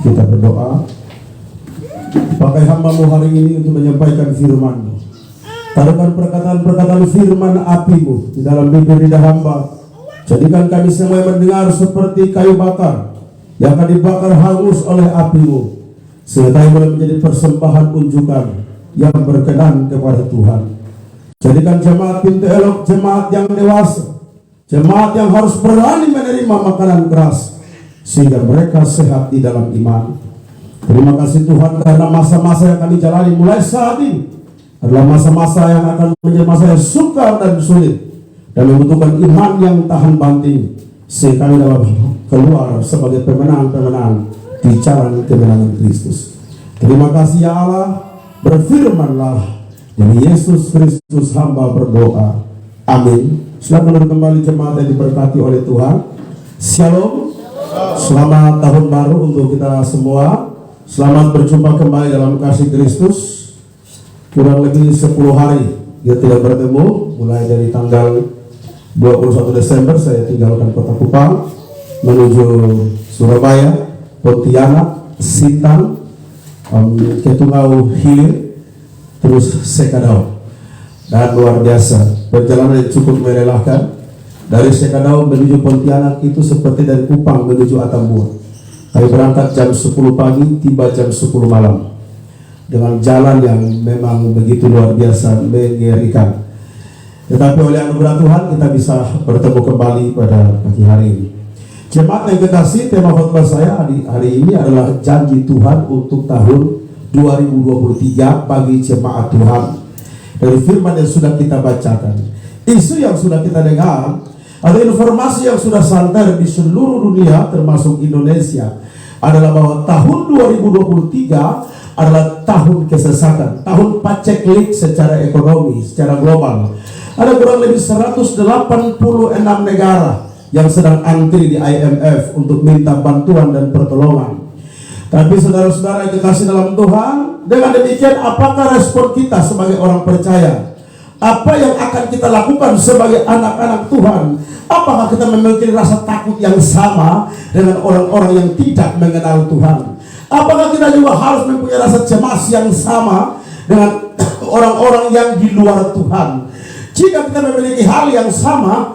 Kita berdoa. Pakai hamba-Mu hari ini untuk menyampaikan firman-Mu. Taruhkan perkataan-perkataan firman api-Mu di dalam bibir lidah hamba. Jadikan kami semua yang mendengar seperti kayu bakar yang akan dibakar hangus oleh api-Mu, sehingga kami boleh menjadi persembahan unjukan yang berkenan kepada Tuhan. Jadikan jemaat pintu elok, jemaat yang dewasa, jemaat yang harus berani menerima makanan keras, sehingga mereka sehat di dalam iman. Terima kasih Tuhan, karena masa-masa yang kami jalani mulai saat ini adalah masa-masa yang akan menjadi masa yang sukar dan sulit, dan membutuhkan iman yang tahan banting, sehingga kami dapat keluar sebagai pemenang-pemenang di jalan kemenangan Kristus. Terima kasih ya Allah, berfirmanlah. Demi Yesus Kristus hamba berdoa. Amin. Silakan kembali jemaat yang diberkati oleh Tuhan. Shalom. Selamat tahun baru untuk kita semua. Selamat berjumpa kembali dalam kasih Kristus. Kurang lebih 10 hari kita tidak bertemu. Mulai dari tanggal 21 Desember saya tinggalkan kota Kupang menuju Surabaya, Pontianak, Sintang, Ketungau Hilir, terus Sekadau. Dan luar biasa, perjalanan yang cukup melelahkan. Dari Sekadau menuju Pontianak itu seperti dari Kupang menuju Atambua. Kami berangkat jam 10 pagi, tiba jam 10 malam, dengan jalan yang memang begitu luar biasa, mengerikan. Tetapi oleh anugerah Tuhan kita bisa bertemu kembali pada pagi hari ini. Jemaat yang kekasih, tema khotbah saya hari ini adalah janji Tuhan untuk tahun 2023 bagi jemaat Tuhan. Dari firman yang sudah kita bacakan, isu yang sudah kita dengar, ada informasi yang sudah santer di seluruh dunia termasuk Indonesia, adalah bahwa tahun 2023 adalah tahun kesesatan, tahun paceklik secara ekonomi, secara global. Ada kurang lebih 186 negara yang sedang antri di IMF untuk minta bantuan dan pertolongan. Tapi saudara-saudara yang dikasih dalam Tuhan, dengan demikian apakah respon kita sebagai orang percaya? Apa yang akan kita lakukan sebagai anak-anak Tuhan? Apakah kita memiliki rasa takut yang sama dengan orang-orang yang tidak mengenal Tuhan? Apakah kita juga harus mempunyai rasa cemas yang sama dengan orang-orang yang di luar Tuhan? Jika kita memiliki hal yang sama,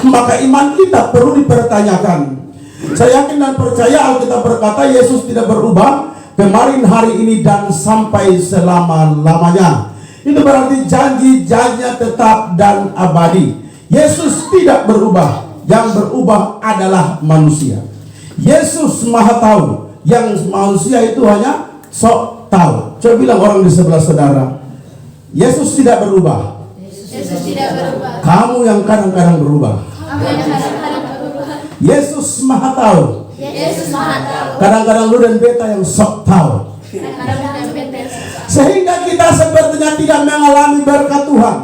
maka iman kita perlu dipertanyakan. Saya yakin dan percaya Alkitab berkata Yesus tidak berubah kemarin, hari ini, dan sampai selama-lamanya. Itu berarti janji-janjinya tetap dan abadi. Yesus tidak berubah. Yang berubah adalah manusia. Yesus maha tahu. Yang manusia itu hanya sok tahu. Coba bilang orang di sebelah saudara, Yesus tidak berubah. Yesus tidak berubah. Kamu yang kadang-kadang berubah. Yesus maha tahu. Yesus maha tahu. Kadang-kadang lu dan beta yang sok tahu. Sehingga kita sepertinya tidak mengalami berkat Tuhan,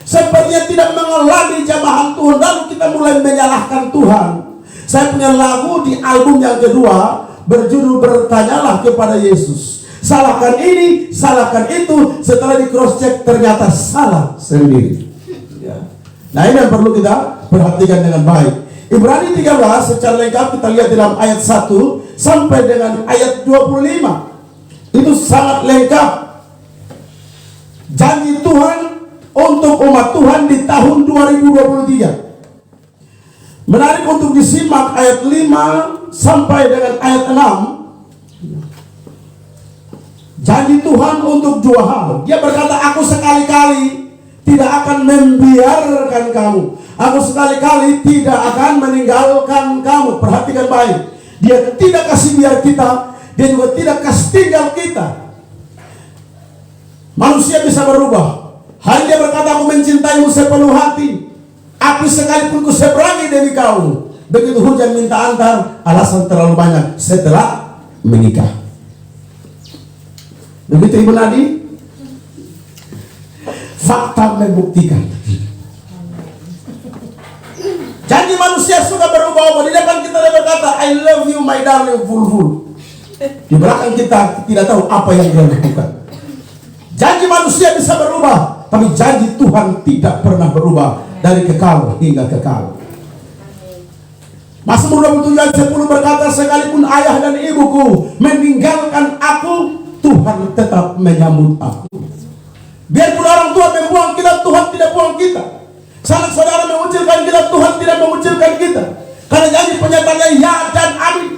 sepertinya tidak mengalami jamahan Tuhan, lalu kita mulai menyalahkan Tuhan. Saya punya lagu di album yang kedua berjudul Bertanyalah Kepada Yesus. Salahkan ini, salahkan itu, setelah di cross check ternyata salah sendiri. Nah, ini yang perlu kita perhatikan dengan baik. Ibrani 13 secara lengkap kita lihat dalam ayat 1 sampai dengan ayat 25. Itu sangat lengkap. Janji Tuhan untuk umat Tuhan di tahun 2023. Menarik untuk disimak ayat 5 sampai dengan ayat 6. Janji Tuhan untuk dua hal. Dia berkata, aku sekali-kali tidak akan membiarkan kamu. Aku sekali-kali tidak akan meninggalkan kamu. Perhatikan baik. Dia tidak kasih biar kita, dia juga tidak kasih tinggal kita. Manusia bisa berubah. Hanya dia berkata, aku mencintaimu sepenuh hati, api sekalipun ku seberangi demi kau. Begitu hujan minta antar, alasan terlalu banyak setelah menikah. Begitu Ibu Nadi. Fakta membuktikan. Janji manusia suka berubah-ubah. Di depan kita dia berkata, I love you my darling, full. Di belakang kita tidak tahu apa yang dia lakukan. Janji manusia bisa berubah, tapi janji Tuhan tidak pernah berubah dari kekal hingga kekal. Mazmur 27 ayat 10 berkata, sekalipun ayah dan ibuku meninggalkan aku, Tuhan tetap menyambut aku. Biarpun orang tua membuang kita, Tuhan tidak buang kita. Sanak saudara mengucilkan kita, Tuhan tidak mengucilkan kita. Karena janji penyertaannya ya dan amin.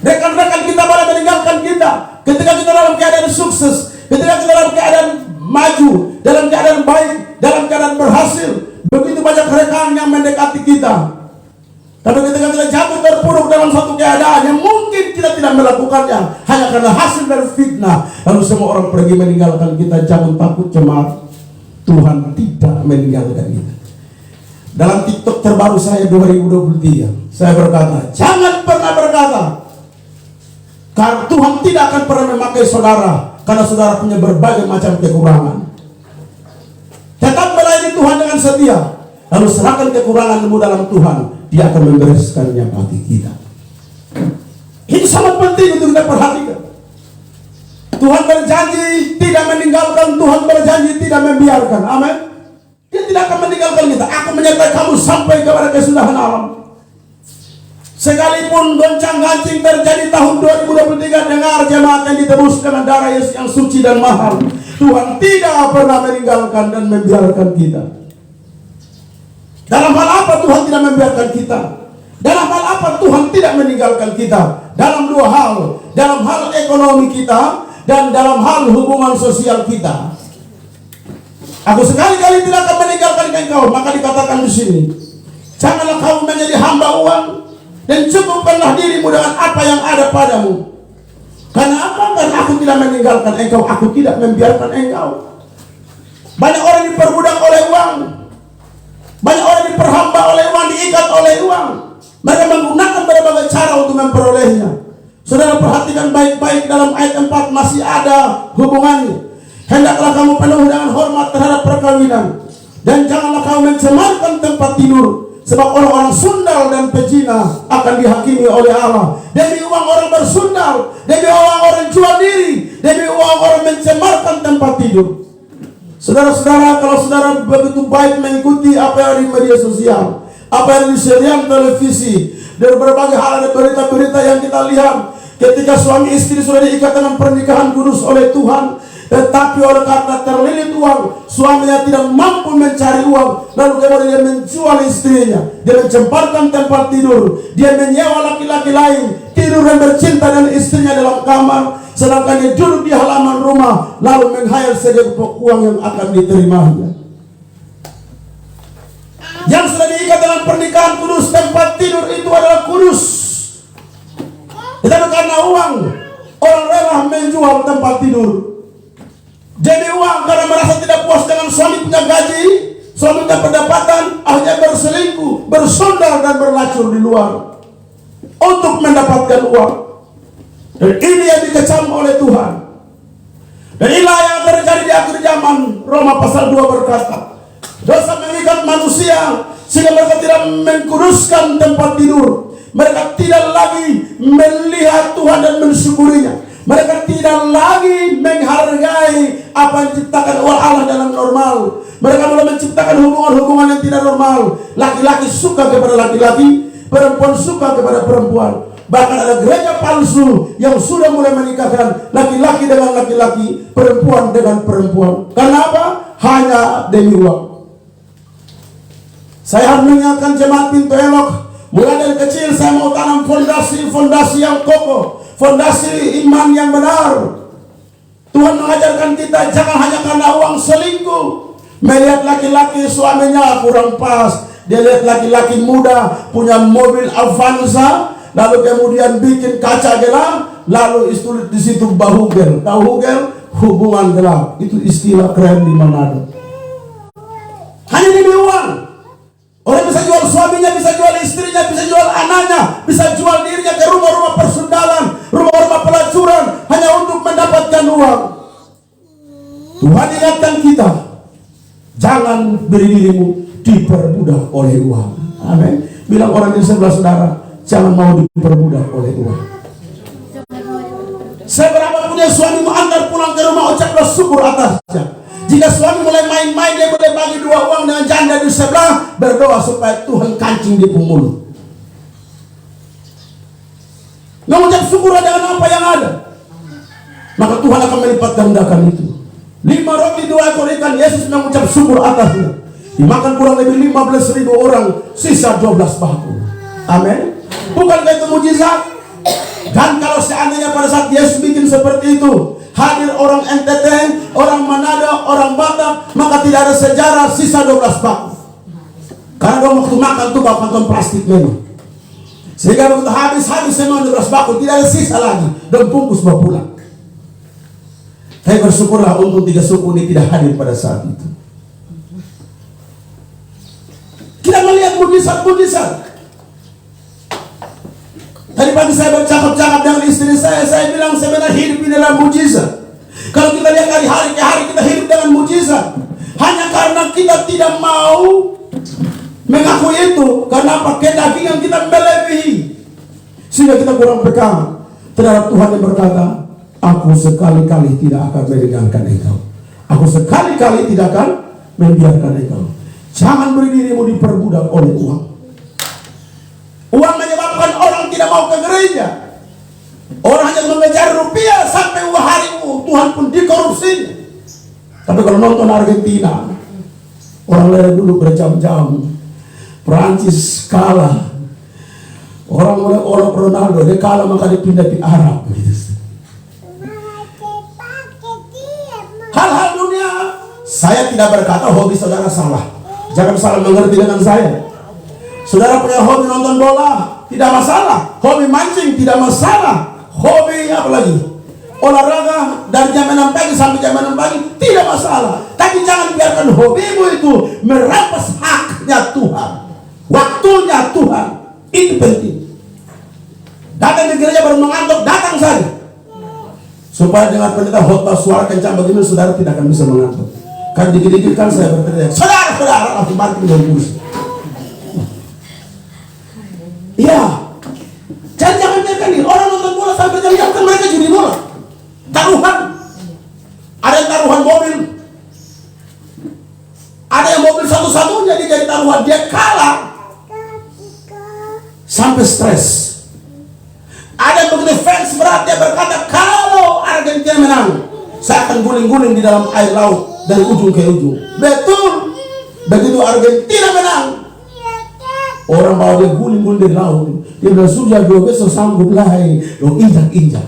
Rekan-rekan kita pada meninggalkan kita ketika kita dalam keadaan sukses, ketika kita dalam keadaan maju, dalam keadaan baik, dalam keadaan berhasil. Begitu banyak rekan yang mendekati kita. Tapi ketika kita jatuh terpuruk dalam satu keadaan yang mungkin kita tidak melakukannya hanya karena hasil dari fitnah, lalu semua orang pergi meninggalkan kita, jangan takut cemas. Tuhan tidak meninggalkan kita. Dalam TikTok terbaru saya 2023, saya berkata, jangan pernah berkata karena Tuhan tidak akan pernah memakai saudara karena saudara punya berbagai macam kekurangan. Tetap melayani Tuhan dengan setia, lalu serahkan kekuranganmu dalam Tuhan, Dia akan membereskannya bagi kita. Ini sangat penting untuk kita perhatikan. Tuhan berjanji tidak meninggalkan, Tuhan berjanji tidak membiarkan. Amin. Dia tidak akan meninggalkan kita. Aku menyertai kamu sampai kepada kesudahan alam. Sekalipun goncang-gancing terjadi tahun 2023, dengar jemaat yang ditebus dengan darah Yesus yang suci dan mahal, Tuhan tidak pernah meninggalkan dan membiarkan kita. Dalam hal apa Tuhan tidak membiarkan kita? Dalam hal apa Tuhan tidak meninggalkan kita? Dalam dua hal, dalam hal ekonomi kita dan dalam hal hubungan sosial kita. Aku sekali-kali tidak akan meninggalkan engkau. Maka dikatakan di sini, janganlah kau menjadi hamba uang, dan cukupkanlah dirimu dengan apa yang ada padamu. Karena apa? Karena aku tidak meninggalkan engkau, aku tidak membiarkan engkau. Banyak orang diperbudak oleh uang, banyak orang diperhamba oleh uang, diikat oleh uang. Mereka menggunakan berbagai cara untuk memperolehnya. Saudara perhatikan baik-baik, dalam ayat 4 masih ada hubungannya. Hendaklah kamu penuh dengan hormat terhadap perkawinan, dan janganlah kamu mencemarkan tempat tidur, sebab orang-orang sundal dan pezina akan dihakimi oleh Allah. Demi uang orang bersundal, demi uang orang jual diri, demi uang orang mencemarkan tempat tidur. Saudara-saudara, kalau saudara begitu baik mengikuti apa yang ada di media sosial, apa yang di serial televisi, dari berbagai hal, ada berita-berita yang kita lihat, ketika suami istri sudah diikat dengan pernikahan kudus oleh Tuhan, tetapi oleh karena terlilit uang, suaminya tidak mampu mencari uang, lalu kemudian dia menjual istrinya, dia mencemparkan tempat tidur, dia menyewa laki-laki lain, tidur dan bercinta dengan istrinya dalam kamar, sedangkan dia duduk di halaman rumah, lalu menghayal segepok uang yang akan diterimanya. Yang sudah diikat dalam pernikahan kudus, tempat tidur itu adalah kudus. Tetapi karena uang, orang rela menjual tempat tidur. Demi uang, karena merasa tidak puas dengan suami punya gaji, suami punya pendapatan, akhirnya berselingkuh, bersondal dan berlacur di luar untuk mendapatkan uang. Dan ini yang dikecam oleh Tuhan. Dan inilah yang terjadi di akhir zaman. Roma pasal 2 berkata, dosa mengikat manusia sehingga mereka tidak mengkuduskan tempat tidur. Mereka tidak lagi melihat Tuhan dan mensyukurinya. Mereka tidak lagi menghargai apa yang diciptakan oleh Allah dalam normal. Mereka mulai menciptakan hubungan-hubungan yang tidak normal. Laki-laki suka kepada laki-laki, perempuan suka kepada perempuan. Bahkan ada gereja palsu yang sudah mulai menikahkan laki-laki dengan laki-laki, perempuan dengan perempuan. Karena apa? Hanya demi uang. Saya harus mengingatkan jemaat Pintu Elok, mulai dari kecil saya mau tanam fondasi yang kokoh, fondasi iman yang benar. Tuhan mengajarkan kita jangan hanya karena uang selingkuh. Melihat laki-laki suaminya kurang pas, dia lihat laki-laki muda punya mobil Avanza, lalu kemudian bikin kaca gelap, lalu tulis di situ bahugel. Tahu hugel? Hubungan gelap. Itu istilah keren di Manado. Hanya demi uang. Orang bisa jual suaminya, bisa jual istrinya, bisa jual anaknya, bisa jual dirinya ke rumah-rumah persundalan, rumah-rumah pelacuran, hanya untuk mendapatkan uang. Tuhan ingatkan kita, jangan beri dirimu diperbudak oleh uang. Amin. Bilang orang di sebelah saudara, jangan mau diperbudak oleh uang. Seberapa punya suamimu, antar pulang ke rumah, ucaplah syukur atasnya. Jika suami mulai main-main, dia boleh bagi 2 uang dengan janda di sebelah, berdoa supaya Tuhan kancing di mulut. mengucap syukur dengan apa yang ada, maka Tuhan akan melipat gandakan itu. 5 roti 2 ekor ikan, Yesus mengucap syukur atasnya. Dimakan kurang lebih 15.000 orang, sisa 12 bakul. Amin. Bukankah itu mujizat? Dan kalau seandainya pada saat Yesus bikin seperti itu, hadir orang NTT, orang Manado, orang Batak, maka tidak ada sejarah sisa 12 bakul. Karena dong waktu makan tuh bawa kantong plastik memang. Sehingga begitu habis semua 12 bakul, tidak ada sisa lagi, dan bungkus bawa pulang. Tapi bersyukurlah untuk 3 suku ini tidak hadir pada saat itu. Kita melihat mujizat-mujizat. Tadi pagi saya bercakap-cakap dengan istri saya bilang sebenarnya hidup ini adalah mujizat. Kalau kita lihat dari hari ke hari kita hidup dengan mujizat. Hanya karena kita tidak mau mengaku itu. Karena pakai daging yang kita melebihi, sehingga kita kurang pegang terhadap Tuhan yang berkata, aku sekali-kali tidak akan meninggalkan engkau. Aku sekali-kali tidak akan membiarkan engkau. Jangan beri dirimu diperbudak oleh uang. Uang menyebabkan orang tidak mau ke gereja. Orang hanya mengejar rupiah sampai hari Tuhan pun dikorupsi. Tapi kalau nonton Argentina, orang lari dulu berjam-jam. Prancis kalah. Orang mulai olok Ronaldo, dia kalah maka dia pindah ke Arab. Hal-hal dunia, saya tidak berkata hobi saudara salah. Jangan salah mengerti dengan saya. Saudara punya hobi nonton bola, tidak masalah. Hobi mancing, tidak masalah. Hobi apa lagi? Olahraga dari jam 6 pagi sampai jam 6 pagi, tidak masalah. Tapi jangan biarkan hobimu itu merampas haknya Tuhan, waktunya Tuhan. Itu penting. Datang ke gereja baru mengantuk, datang saja. Supaya dengan pendeta khotbah suara kencang bagaimana saudara tidak akan bisa mengantuk. Kan dikit-dikit kan saya berteriak, saudara, langsung balik dari kursi. Iya. Jadi jangan biarkan nih orang nonton bola sampai jam-jam, kan mereka judi bola. Taruhan. Ada yang taruhan mobil. Ada yang mobil satu-satunya dia jadi taruhan, dia kalah sampai stres. Ada yang begitu fans berat, dia berkata kalau Argentina menang, saya akan guling-guling di dalam air laut dari ujung ke ujung. Betul. Begitu Argentina menang, orang bawa dia guling-guling di laut. Dia bilang sudah gue besok sanggup lagi, lo injak-injak.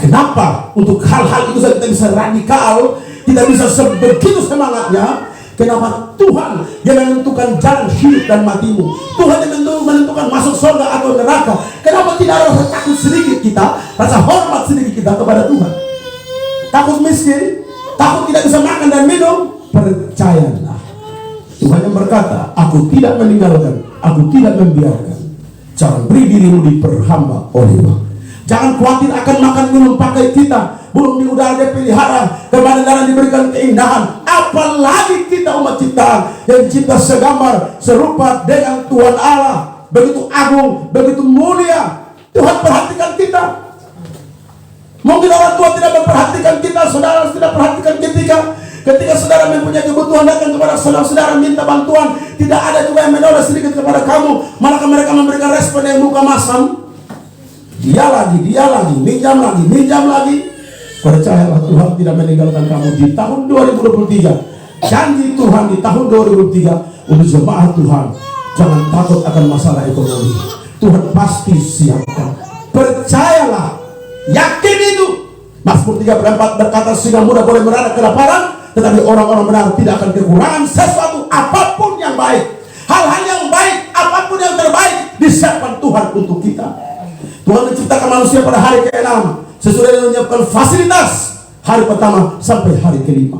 Kenapa? Untuk hal-hal itu kita bisa radikal, kita bisa sebegitu semangatnya. Kenapa? Tuhan yang menentukan jalan hidup dan matimu. Tuhan yang menentukan masuk surga atau neraka. Kenapa tidak ada rasa takut sedikit kita, rasa hormat sedikit kita kepada Tuhan? Takut miskin, takut tidak bisa makan dan minum. Percayalah, Tuhan yang berkata, aku tidak meninggalkan, aku tidak membiarkan. Jangan beri dirimu diperhamba oleh uang. Jangan khawatir akan makan minum pakai kita. Burung di udara dia pelihara, kepada darah diberikan keindahan. Apalagi kita umat ciptaan yang cipta segambar serupa dengan Tuhan Allah, begitu agung, begitu mulia. Tuhan perhatikan kita. Mungkin orang tua tidak memperhatikan kita, saudara tidak perhatikan ketika saudara mempunyai kebutuhan datang kepada saudara minta bantuan, tidak ada juga yang menolak sedikit kepada kamu, malah mereka memberikan respon yang muka masam. Dia lagi, minjam lagi. Percayalah Tuhan tidak meninggalkan kamu di tahun 2023. Janji Tuhan di tahun 2023 untuk jemaah Tuhan. Jangan takut akan masalah ekonomi. Tuhan pasti siapkan. Percayalah, yakin itu. Mazmur 3:4 berkata, singa muda boleh merana kelaparan, tetapi orang-orang benar tidak akan kekurangan sesuatu apapun yang baik. Hal-hal yang baik, apapun yang terbaik disiapkan Tuhan untuk kita. Tuhan menciptakan manusia pada hari ke-6 sesudah dia menyiapkan fasilitas hari pertama sampai hari ke-5.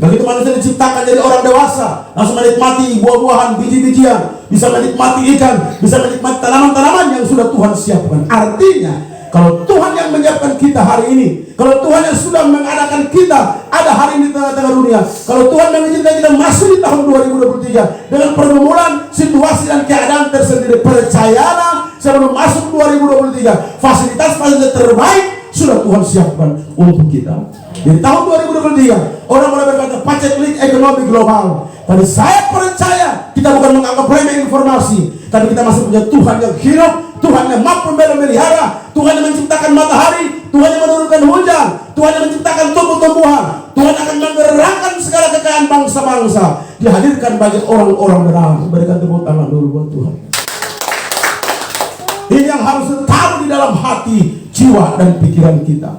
Begitu manusia diciptakan jadi orang dewasa, langsung menikmati buah-buahan, biji-bijian, bisa menikmati ikan, bisa menikmati tanaman-tanaman yang sudah Tuhan siapkan. Artinya, kalau Tuhan yang menyiapkan kita hari ini, kalau Tuhan yang sudah mengadakan kita ada hari ini di tengah-tengah dunia, kalau Tuhan mengizinkan kita masuk di tahun 2023 dengan pergumulan, situasi dan keadaan tersendiri, percayalah sebelum masuk 2023, fasilitas terbaik sudah Tuhan siapkan untuk kita. Di tahun 2023, orang mulai berkata paceklik ekonomi global. Tapi saya percaya kita bukan menganggap remeh informasi, tapi kita masih punya Tuhan yang hidup, Tuhan yang mampu memelihara, Tuhan yang menciptakan matahari, Tuhan yang menurunkan hujan, Tuhan yang menciptakan tumbuh-tumbuhan, Tuhan akan menggerakkan segala kekayaan bangsa-bangsa, dihadirkan bagi orang-orang benar. Berikan tepuk tangan dulu buat Tuhan. Ini yang harus ditaruh di dalam hati, jiwa, dan pikiran kita.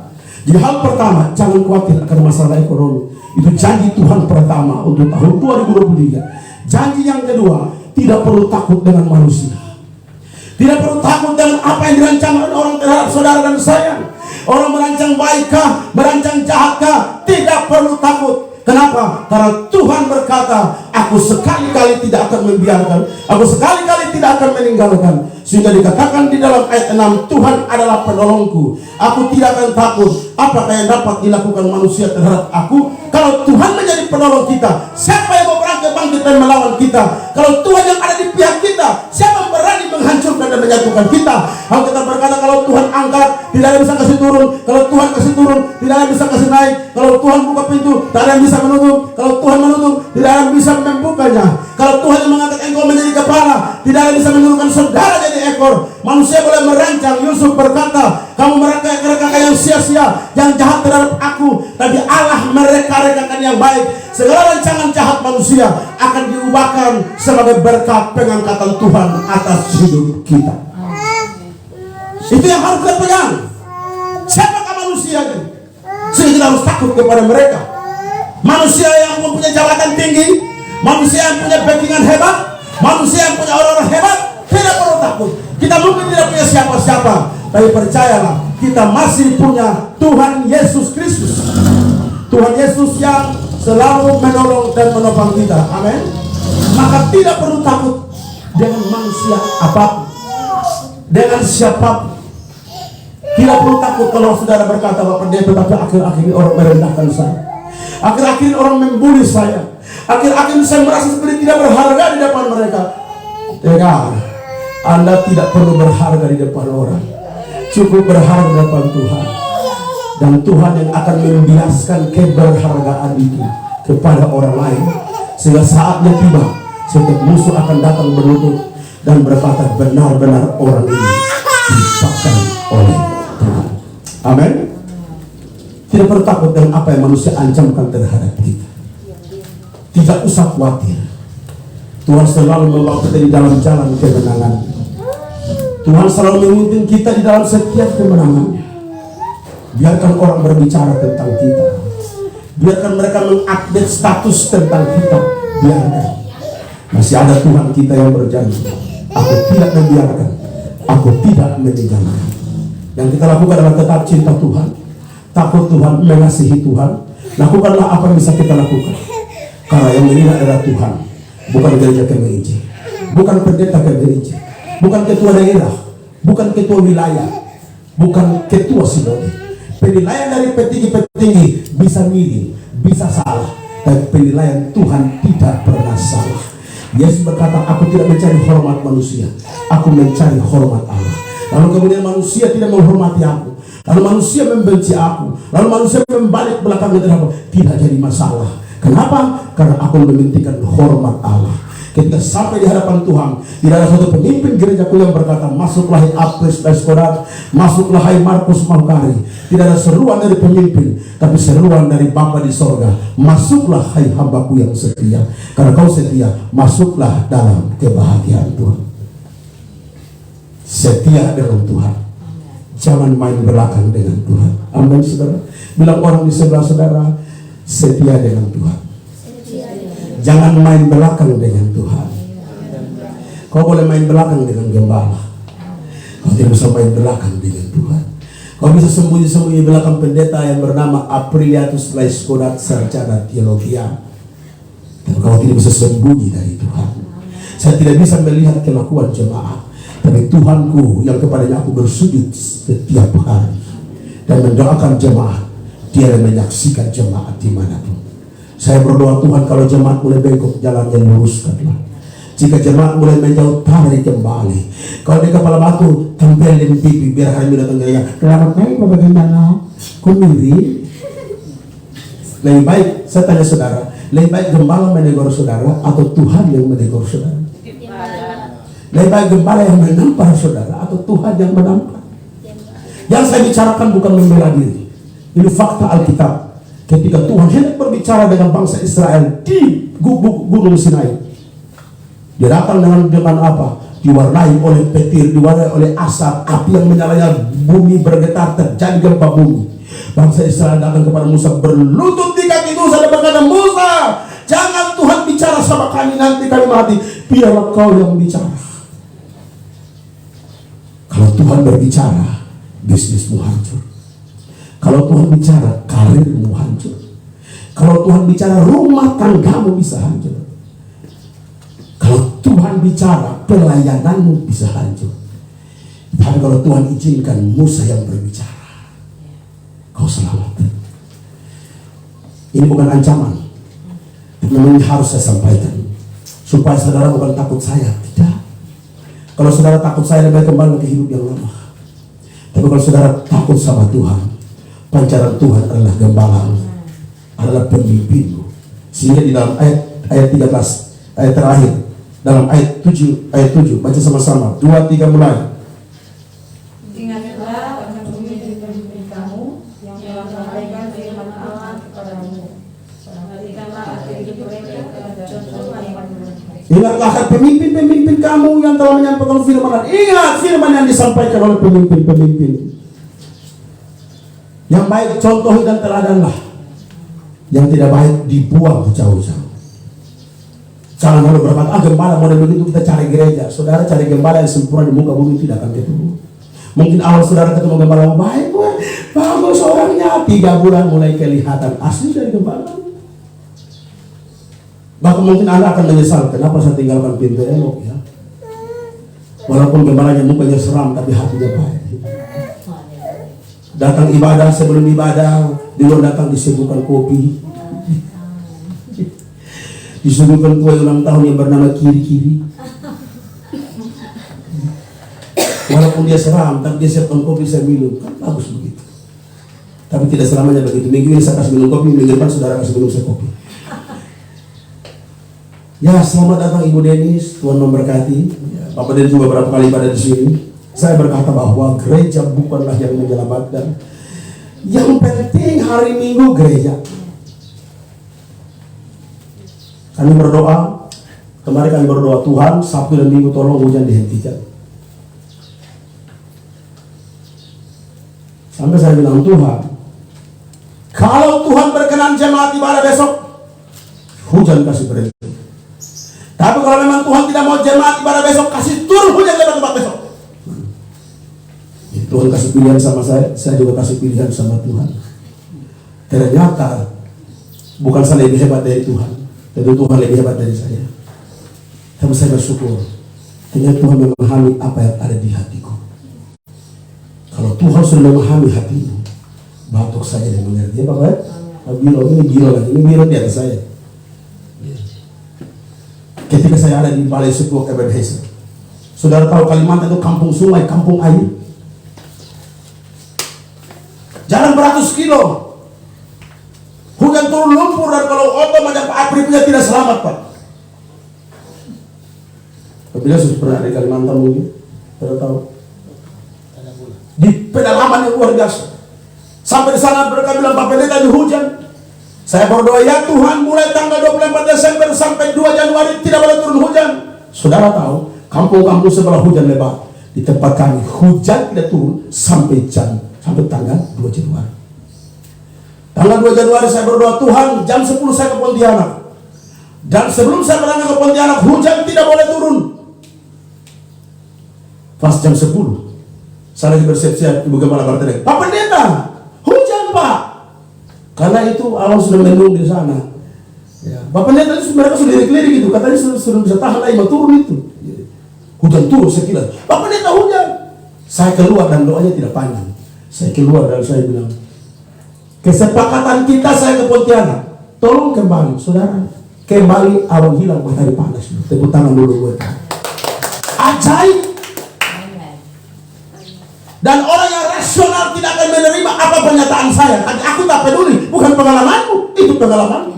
Jadi hal pertama, jangan khawatir akan masalah ekonomi. Itu janji Tuhan pertama untuk tahun 2023. Janji yang kedua, tidak perlu takut dengan manusia. Tidak perlu takut dengan apa yang dirancang orang terhadap saudara dan saya. Orang merancang baikkah, merancang jahatkah, tidak perlu takut. Kenapa? Karena Tuhan berkata, aku sekali-kali tidak akan membiarkan, aku sekali-kali tidak akan meninggalkan. Sehingga dikatakan di dalam ayat 6, Tuhan adalah penolongku, aku tidak akan takut. Apakah yang dapat dilakukan manusia terhadap aku? Kalau Tuhan menjadi penolong kita, siapa yang mau bangkit dan melawan kita? Kalau Tuhan yang ada di pihak kita, siapa yang berani menghancurkan dan menyatukan kita? Alkitab berkata, kalau Tuhan angkat, tidak ada yang bisa kasih turun. Kalau Tuhan kasih turun, tidak ada yang bisa kasih naik. Kalau Tuhan buka pintu, tak ada yang bisa menutup. Kalau Tuhan menutup, tidak ada yang bisa membukanya. Kalau Tuhan yang mengangkat engkau menjadi kepala, tidak ada yang bisa menurunkan saudara jadi ekor. Manusia boleh merancang. Yusuf berkata, kamu mereka-rekakan yang sia-sia, yang jahat terhadap aku, tapi Allah mereka-rekakan yang baik. Segala rancangan jahat manusia akan diubahkan sebagai berkat pengangkatan Tuhan atas hidup kita. Itu yang harus kita pegang. Siapakah manusia ini? Sehingga kita harus takut kepada mereka. Manusia yang mempunyai jabatan tinggi, manusia yang punya backingan hebat, manusia yang punya orang-orang hebat, tidak perlu takut. Kita mungkin tidak punya siapa-siapa, tapi percayalah, kita masih punya Tuhan Yesus Kristus. Tuhan Yesus yang selalu menolong dan menopang kita. Amin. Maka tidak perlu takut dengan manusia apapun, dengan siapapun. Tidak perlu takut kalau saudara berkata, Pak Pendeta, tapi akhir-akhir ini orang merendahkan saya. Akhir-akhir ini orang membuli saya. Akhir-akhir ini saya merasa seperti tidak berharga di depan mereka. Tidak. Anda tidak perlu berharga di depan orang. Cukup berharga di depan Tuhan. Dan Tuhan yang akan membiaskan keberhargaan itu kepada orang lain. Sehingga saatnya tiba, setiap musuh akan datang berlutut dan berkata, benar-benar orang ini dipakai oleh Tuhan. Amin. Tidak perlu takut dengan apa yang manusia ancamkan terhadap kita. Tidak usah khawatir. Tuhan selalu membawa kita di dalam jalan kemenangan. Tuhan selalu memimpin kita di dalam setiap kemenangannya. Biarkan orang berbicara tentang kita. Biarkan mereka mengupdate status tentang kita. Biarkan. Masih ada Tuhan kita yang berjanji, aku tidak membiarkan, aku tidak meninggalkan. Yang kita lakukan adalah tetap cinta Tuhan, takut Tuhan, mengasihi Tuhan. Lakukanlah apa yang bisa kita lakukan. Karena yang menilai adalah Tuhan, bukan gereja KMIJ, bukan pendeta KMIJ, bukan ketua daerah, bukan ketua wilayah, bukan ketua sinode. Penilaian dari petinggi-petinggi bisa miring, bisa salah, tapi penilaian Tuhan tidak pernah salah. Yesus berkata, aku tidak mencari hormat manusia, aku mencari hormat Allah. Lalu kemudian manusia tidak menghormati aku, lalu manusia membenci aku, lalu manusia membalik belakang terhadap aku, tidak jadi masalah. Kenapa? Karena aku mementingkan hormat Allah. Ketika sampai di hadapan Tuhan, tidak ada satu pemimpin gerejaku yang berkata, masuklah hai Apres Daskodat, masuklah hai Markus Mahukari. Tidak ada seruan dari pemimpin, tapi seruan dari Bapa di sorga. Masuklah hai hambaku yang setia, karena kau setia, masuklah dalam kebahagiaan Tuhan. Setia dengan Tuhan, jangan main belakang dengan Tuhan. Amin, saudara. Bilang orang di sebelah saudara, setia dengan Tuhan. Jangan main belakang dengan Tuhan. Kau boleh main belakang dengan gembala, kau tidak bisa main belakang dengan Tuhan. Kau bisa sembunyi-sembunyi belakang pendeta yang bernama Apriliatus Laiskodat Sarjana Teologia, tapi kau tidak bisa sembunyi dari Tuhan. Saya tidak bisa melihat kelakuan jemaat, tapi Tuhanku yang kepadanya aku bersujud setiap hari dan mendoakan jemaat. Dia yang menyaksikan jemaat dimanapun. Saya berdoa, Tuhan, kalau jemaat mulai bengkok, jalannya luruskanlah. Jika jemaat mulai menjauh, tarik kembali. Kalau di kepala batu, tempelin pipi biar hari ini datang gaya. Selamat baik, bagaimana? Kok mirip? Lebih baik, saya tanya saudara, lebih baik gembala menegur saudara atau Tuhan yang menegur saudara? Lebih baik gembala yang menampar saudara atau Tuhan yang menampar? Yang saya bicarakan bukan membela diri. Ini fakta Alkitab. Ketika Tuhan hendak berbicara dengan bangsa Israel di Gunung Sinai, dia datang dengan apa? Diwarnai oleh petir, diwarnai oleh asap, api yang menyala, bumi bergetar, terjadi gempa bumi. Bangsa Israel datang kepada Musa, berlutut di kaki Musa dan berkata, Musa, jangan Tuhan bicara sama kami, nanti kami mati. Biarlah kau yang bicara. Kalau Tuhan berbicara, bisnismu hancur. Kalau Tuhan bicara, karirmu hancur. Kalau Tuhan bicara, rumah tanggamu bisa hancur. Kalau Tuhan bicara, pelayananmu bisa hancur. Tapi kalau Tuhan izinkan Musa yang berbicara, kau selamat. Ini bukan ancaman, tapi ini harus saya sampaikan supaya saudara bukan takut saya. Tidak. Kalau saudara takut saya, lebih kembali ke hidup yang lama. Tapi kalau saudara takut sama Tuhan, pancaran Tuhan adalah gembala, adalah pemimpinmu. Sehingga di dalam ayat 13, ayat terakhir, dalam ayat 7, baca sama-sama, 2, 3 mulai. Ingatlah akan pemimpin-pemimpin kamu yang telah sampaikan firman Allah kepadamu. Perhatikanlah hati hidup mereka kepada contoh layan mereka. Ingatlah akan pemimpin-pemimpin kamu yang telah menyampaikan firman. Ingat firman yang disampaikan oleh pemimpin-pemimpin. Yang baik contohi dan teladanlah. Yang tidak baik dibuang jauh-jauh. Jangan lalu berkata, gembala model begitu kita cari gereja. Saudara cari gembala yang sempurna di muka bumi tidak akan ketemu. Mungkin awal saudara ketemu gembala yang baik, bagus orangnya, 3 bulan mulai kelihatan asli dari gembala. Bahkan mungkin Anda akan menyesal, kenapa saya tinggalkan pintu elok ya. Walaupun gembalanya mukanya seram, tapi hatinya baik. Datang ibadah, sebelum ibadah, di luar datang disuguhkan kopi, disuguhkan kue ulang tahun yang bernama kiri-kiri. Walaupun dia seram, tapi dia siapkan kopi, saya minum, kan bagus begitu. Tapi tidak selamanya begitu. Minggu ini saya kasih minum kopi, minggu depan saudara kasih minum saya kopi. Ya, selamat datang Ibu Denis, Tuhan memberkati. Ya, Bapak Denis juga beberapa kali ibadah di sini. Saya berkata bahwa gereja bukanlah yang menyelamatkan. Yang penting hari Minggu gereja. Kami berdoa, kemarin kami berdoa, Tuhan Sabtu dan Minggu tolong hujan dihentikan. Sampai saya bilang, Tuhan, kalau Tuhan berkenan jemaat ibadah besok, hujan kasih berhenti. Tapi kalau memang Tuhan tidak mau jemaat ibadah besok, kasih turun hujan lebat tempat besok. Tuhan kasih pilihan sama saya juga kasih pilihan sama Tuhan. Ternyata bukan saya lebih hebat dari Tuhan, tapi Tuhan lebih hebat dari saya. Tapi saya bersyukur, ternyata Tuhan memahami apa yang ada di hatiku. Kalau Tuhan sudah memahami hatimu, batuk saya dan mengerti. Ya Bapak, ini gila lagi, ini gila di atas saya. Ketika saya ada di Balai Suku Ebenezer, saudara tahu Kalimantan itu kampung sungai, kampung air. Jalan beratus kilo, hujan turun lumpur, dan kalau oto macam Pak Apri punya tidak selamat Pak. Apabila sudah pernah di Kalimantan mungkin, saudara tahu. Di pedalaman yang luar biasa. Sampai di sana mereka bilang, Pak Pendeta di hujan. Saya berdoa, ya Tuhan, mulai tanggal 24 Desember sampai 2 Januari tidak boleh turun hujan. Saudara tahu, kampung-kampung sebelah hujan lebat. Di tempat kami hujan tidak turun sampai tanggal 2 Januari. Tanggal 2 Januari saya berdoa, Tuhan, jam 10 saya ke Pontianak. Dan sebelum saya berangkat ke Pontianak, hujan tidak boleh turun. Pas jam 10, saya lagi bersiap-siap, Ibu Gembala berteriak, Pak Pendeta, hujan Pak. Karena itu Allah sudah menunggu di sana. Ya. Pak Pendeta itu mereka sudah lirik-lirik gitu, katanya sudah bisa tahan lagi mau turun itu. Hujan turun sekilas, Pak Pendeta hujan. Saya keluar dan doanya tidak panjang. Saya keluar dan saya bilang, kesepakatan kita saya ke Pontianak, tolong kembali, saudara. Kembali awan hilang matahari panas. Tepuk tangan dulu buat. Ajaib. Dan orang yang rasional tidak akan menerima apa pernyataan saya. Aku tak peduli, bukan pengalamanmu, itu pengalamanmu.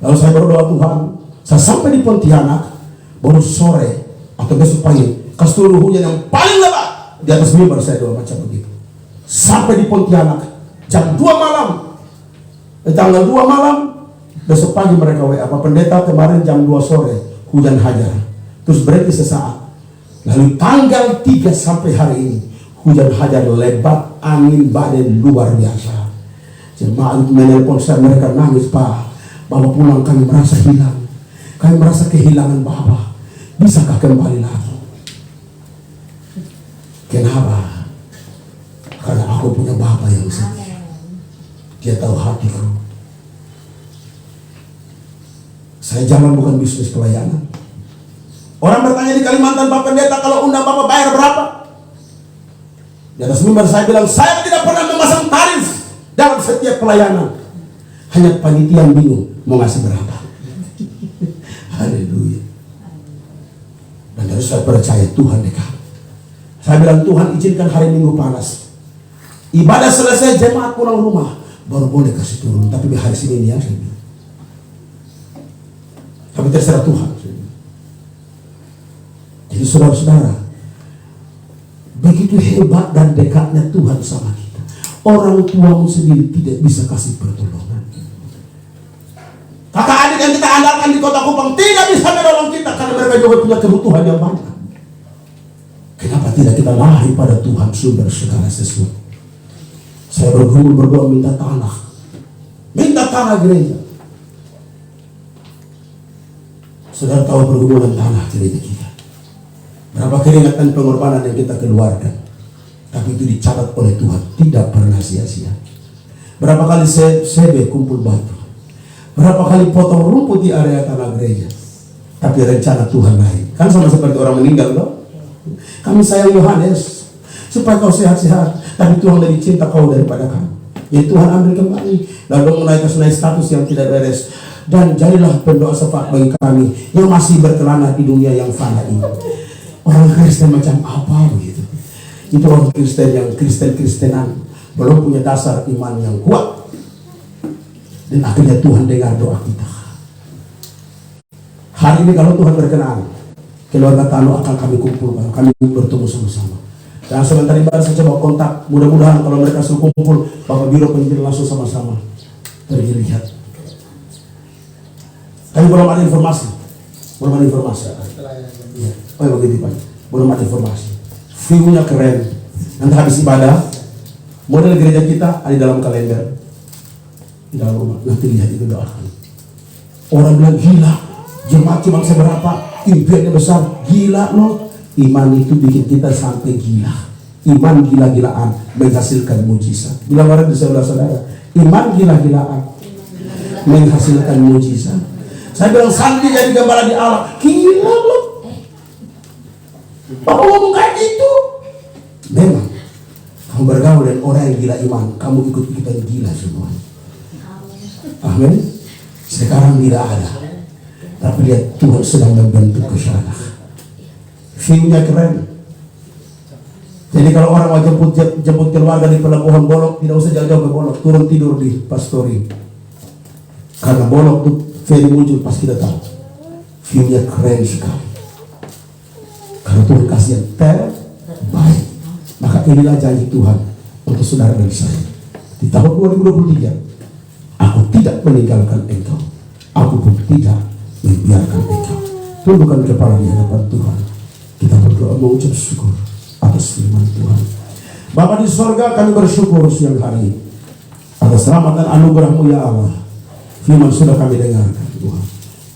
Lalu saya berdoa, Tuhan, saya sampai di Pontianak, baru sore atau besok pagi kasih turun hujan yang paling lebat di atas mimbar saya doa macam begitu. Sampai di Pontianak jam 2 malam, tanggal 2 malam, besok pagi mereka WA, Pak Pendeta kemarin jam 2 sore hujan hajar, terus berhenti sesaat. Lalu tanggal 3 sampai hari ini hujan hajar lebat, angin badai luar biasa. Jemaat menelpon saya, mereka nangis, Pak, Bapak pulang kami merasa hilang, kami merasa kehilangan Bapak, bisakah kembali lagi? Kenapa? Karena aku punya Bapa yang setia. Dia tahu hatiku. Saya jalan bukan bisnis pelayanan. Orang bertanya di Kalimantan, Pak Pendeta, kalau undang Bapak bayar berapa? Di atas mimbar saya bilang, saya tidak pernah memasang tarif dalam setiap pelayanan. Hanya panitia yang bingung mau ngasih berapa. Haleluya. Dan terus saya percaya Tuhan dekat. Saya bilang, Tuhan izinkan hari Minggu panas, ibadah selesai jemaat pulang rumah, baru boleh kasih turun. Tapi di hari Senin ya, saya bilang. Tapi terserah Tuhan. Jadi saudara-saudara, begitu hebat dan dekatnya Tuhan sama kita. Orang tuamu sendiri tidak bisa kasih pertolongan. Kakak adik yang kita andalkan di Kota Kupang tidak bisa menolong kita karena mereka juga punya kebutuhan yang banyak. Kenapa tidak kita lari pada Tuhan sumber segala sesuatu? Saya bergumul berdoa minta tanah gereja. Saudara tahu pergumulan tanah gereja kita. Berapa keringat dan pengorbanan yang kita keluarkan, tapi itu dicatat oleh Tuhan, tidak pernah sia-sia. Berapa kali sebe kumpul batu, berapa kali potong rumput di area tanah gereja, tapi rencana Tuhan lain. Kan sama seperti orang meninggal loh. Kami sayang Yohanes supaya kau sehat-sehat, tapi Tuhan lebih cinta kau daripada kami. Ya Tuhan ambil kembali, lalu menaik status yang tidak beres. Dan jadilah pendoa syafaat bagi kami yang masih berkelana di dunia yang fana ini. Orang Kristen macam apa begitu? Itu orang Kristen yang Kristen-Kristenan, belum punya dasar iman yang kuat. Dan akhirnya Tuhan dengar doa kita. Hari ini kalau Tuhan berkenan, keluarga Tano akan kami kumpulkan, kami bertemu sama-sama. Dan sebentar ibadah saya coba kontak, mudah-mudahan kalau mereka suruh kumpul, Bapak Biro Penjil langsung sama-sama pergi lihat. Tapi belum ada informasi. Ya. Oh begitu Pak, belum ada informasi. View-nya keren. Nanti habis ibadah, model gereja kita ada di dalam kalender, di dalam rumah. Nanti lihat itu doakan. Orang bilang gila, jemaat cuma seberapa, impiannya besar, gila loh. Iman itu bikin kita sampai gila. Iman gila-gilaan menghasilkan mujizat. Bilang orang di sebelah saudara, iman gila-gilaan menghasilkan mujizat. Saya bilang Sandi jadi gembala di Allah, gila loh. Bapak ngomong kayak gitu. Memang kamu bergaul dengan orang yang gila iman, kamu ikut-ikutan gila semua. Amin. Sekarang tidak ada, tapi lihat Tuhan sedang membentuk ke sana. View-nya keren. Jadi kalau orang mau jemput keluarga di pelabuhan Bolok, tidak usah jauh-jauh ke Bolok, turun tidur di Pastori. Karena Bolok tuh feri muncul pas kita tahu. View-nya keren sekali. Karena Tuhan kasih yang terbaik. Maka inilah janji Tuhan untuk saudara dan saya. Di tahun 2023, aku tidak meninggalkan engkau. Aku pun tidak membiarkan engkau. Tundukkan kepala di hadapan Tuhan. Kita berdoa mengucap syukur atas firman Tuhan. Bapa di sorga, kami bersyukur siang hari ini atas rahmat dan anugerah-Mu ya Allah. Firman sudah kami dengarkan Tuhan.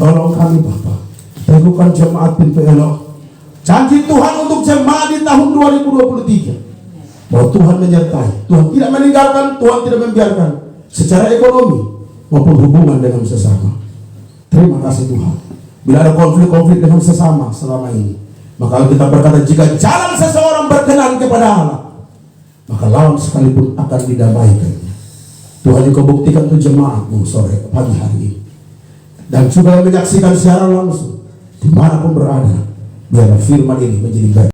Tolong kami Bapa, teguhkan jemaat pintu elok. Janji Tuhan untuk jemaat di tahun 2023 bahwa Tuhan menyertai, Tuhan tidak meninggalkan, Tuhan tidak membiarkan secara ekonomi maupun hubungan dengan sesama. Terima kasih Tuhan. Bila ada konflik-konflik dengan sesama selama ini, maka kita berkata jika jalan seseorang berkenan kepada Allah, maka lawan sekalipun akan didamaikannya. Tuhan juga buktikan untuk jemaat-Mu sore pagi hari ini, dan juga yang menyaksikan secara langsung dimanapun berada, biarlah firman ini menjadi berkat